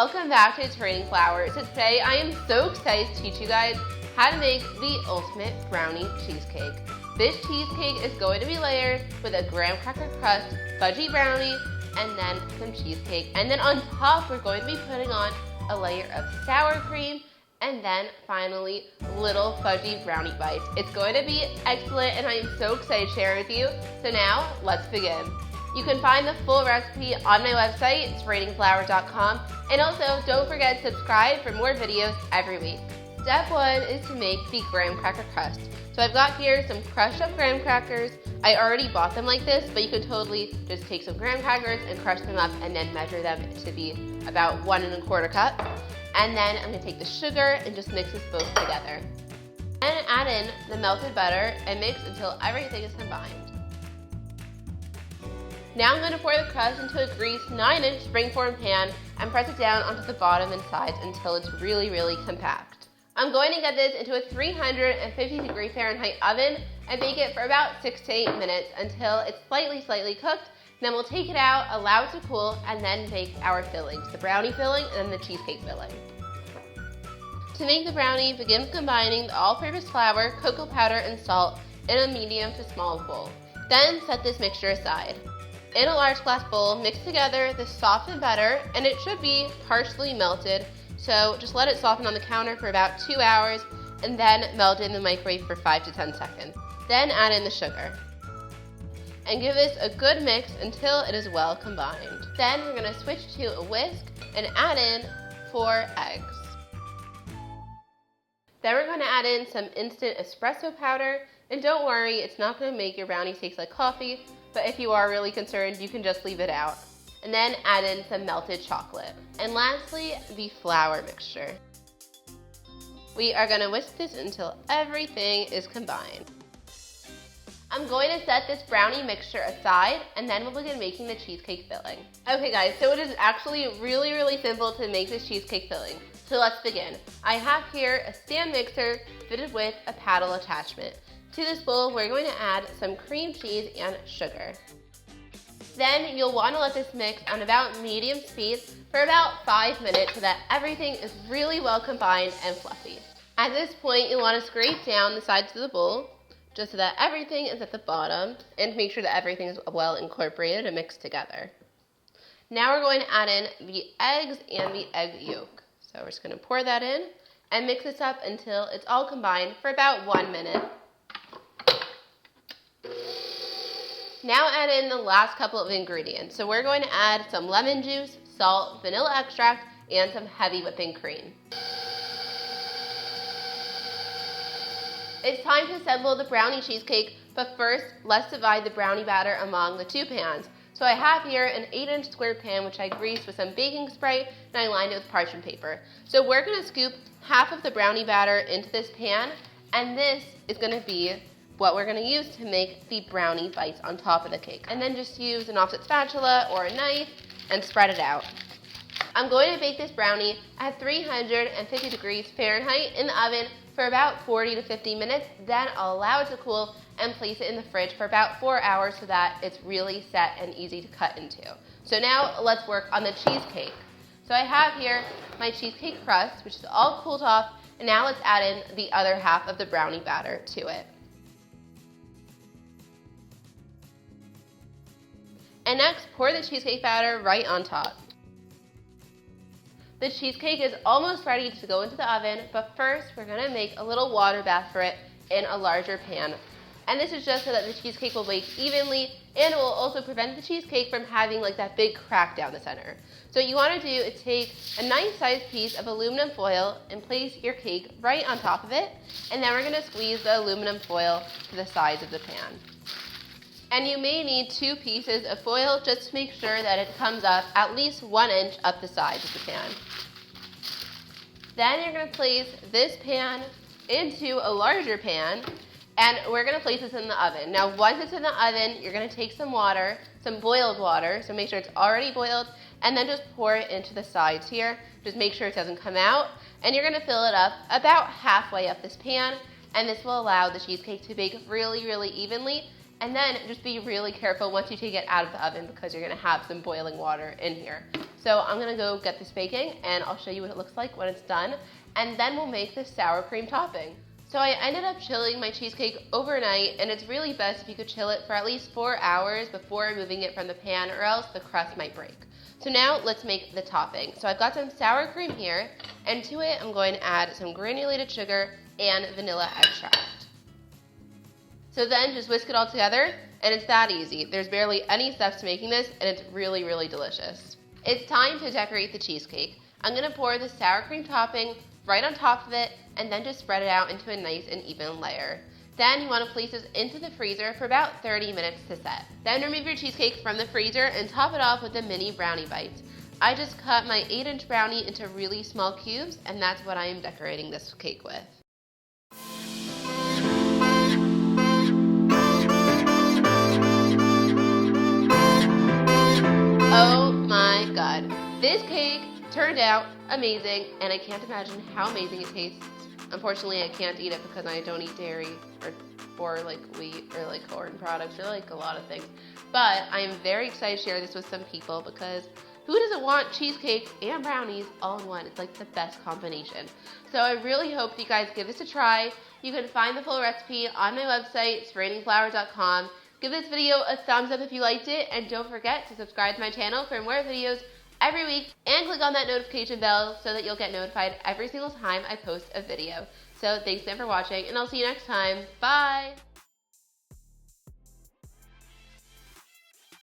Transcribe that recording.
welcome back to It's Raining Flour. So today I am so excited to teach you guys how to make the ultimate brownie cheesecake. This cheesecake is going to be layered with a graham cracker crust, fudgy brownie, and then some cheesecake. And then on top we're going to be putting on a layer of sour cream, and then finally little fudgy brownie bites. It's going to be excellent and I am so excited to share it with you. So now let's begin. You can find the full recipe on my website, itsrainingflour.com, and also don't forget to subscribe for more videos every week. Step 1 is to make the graham cracker crust. So I've got here some crushed up graham crackers. I already bought them like this, but you could totally just take some graham crackers and crush them up and then measure them to be about 1 1/4 cup. And then I'm going to take the sugar and just mix this both together. And add in the melted butter and mix until everything is combined. Now I'm going to pour the crust into a greased 9-inch springform pan and press it down onto the bottom and sides until it's really compact. I'm going to get this into a 350-degree Fahrenheit oven and bake it for about 6 to 8 minutes until it's slightly cooked. Then we'll take it out, allow it to cool, and then bake our fillings, the brownie filling and the cheesecake filling. To make the brownie, begin combining the all-purpose flour, cocoa powder, and salt in a medium to small bowl. Then set this mixture aside. In a large glass bowl, mix together the softened butter, and it should be partially melted, so just let it soften on the counter for about 2 hours, and then melt it in the microwave for 5 to 10 seconds. Then add in the sugar. And give this a good mix until it is well combined. Then we're going to switch to a whisk and add in 4 eggs. Then we're going to add in some instant espresso powder, and don't worry, it's not going to make your brownie taste like coffee, but if you are really concerned, you can just leave it out. And then add in some melted chocolate. And lastly, the flour mixture. We are going to whisk this until everything is combined. I'm going to set this brownie mixture aside, and then we'll begin making the cheesecake filling. Okay guys, so it is actually really simple to make this cheesecake filling. So let's begin. I have here a stand mixer fitted with a paddle attachment. To this bowl, we're going to add some cream cheese and sugar. Then you'll want to let this mix on about medium speed for about 5 minutes so that everything is really well combined and fluffy. At this point, you'll want to scrape down the sides of the bowl just so that everything is at the bottom, and make sure that everything is well incorporated and mixed together. Now we're going to add in the eggs and the egg yolk. So we're just going to pour that in and mix this up until it's all combined for about 1 minute. Now add in the last couple of ingredients. So we're going to add some lemon juice, salt, vanilla extract, and some heavy whipping cream. It's time to assemble the brownie cheesecake, but first, let's divide the brownie batter among the 2 pans. So I have here an 8-inch square pan which I greased with some baking spray and I lined it with parchment paper. So we're going to scoop half of the brownie batter into this pan, and this is going to be what we're going to use to make the brownie bites on top of the cake. And then just use an offset spatula or a knife and spread it out. I'm going to bake this brownie at 350 degrees Fahrenheit in the oven for about 40 to 50 minutes. Then I'll allow it to cool and place it in the fridge for about 4 hours so that it's really set and easy to cut into. So now let's work on the cheesecake. So I have here my cheesecake crust, which is all cooled off, and now let's add in the other half of the brownie batter to it. And next, pour the cheesecake batter right on top. The cheesecake is almost ready to go into the oven, but first we're going to make a little water bath for it in a larger pan. And this is just so that the cheesecake will bake evenly, and it will also prevent the cheesecake from having like that big crack down the center. So what you want to do is take a nice sized piece of aluminum foil and place your cake right on top of it, and then we're going to squeeze the aluminum foil to the sides of the pan. And you may need 2 pieces of foil just to make sure that it comes up at least 1 inch up the sides of the pan. Then you're going to place this pan into a larger pan, and we're going to place this in the oven. Now once it's in the oven, you're going to take some water, some boiled water, so make sure it's already boiled, and then just pour it into the sides here. Just make sure it doesn't come out, and you're going to fill it up about halfway up this pan, and this will allow the cheesecake to bake really evenly. And then just be really careful once you take it out of the oven because you're going to have some boiling water in here. So I'm gonna go get this baking and I'll show you what it looks like when it's done. And then we'll make the sour cream topping. So I ended up chilling my cheesecake overnight, and it's really best if you could chill it for at least 4 hours before removing it from the pan, or else the crust might break. So now let's make the topping. So I've got some sour cream here, and to it I'm going to add some granulated sugar and vanilla extract. So then just whisk it all together, and it's that easy. There's barely any steps to making this, and it's really, really delicious. It's time to decorate the cheesecake. I'm gonna pour the sour cream topping right on top of it, and then just spread it out into a nice and even layer. Then you want to place this into the freezer for about 30 minutes to set. Then remove your cheesecake from the freezer and top it off with the mini brownie bites. I just cut my 8-inch brownie into really small cubes, and that's what I am decorating this cake with. Oh my god. This cake turned out amazing, and I can't imagine how amazing it tastes. Unfortunately, I can't eat it because I don't eat dairy or like wheat or like corn products or like a lot of things. But I am very excited to share this with some people because who doesn't want cheesecake and brownies all in one? It's like the best combination. So I really hope you guys give this a try. You can find the full recipe on my website, sprainingflour.com. Give this video a thumbs up if you liked it, and don't forget to subscribe to my channel for more videos every week, and click on that notification bell so that you'll get notified every single time I post a video. So thanks again for watching, and I'll see you next time. Bye!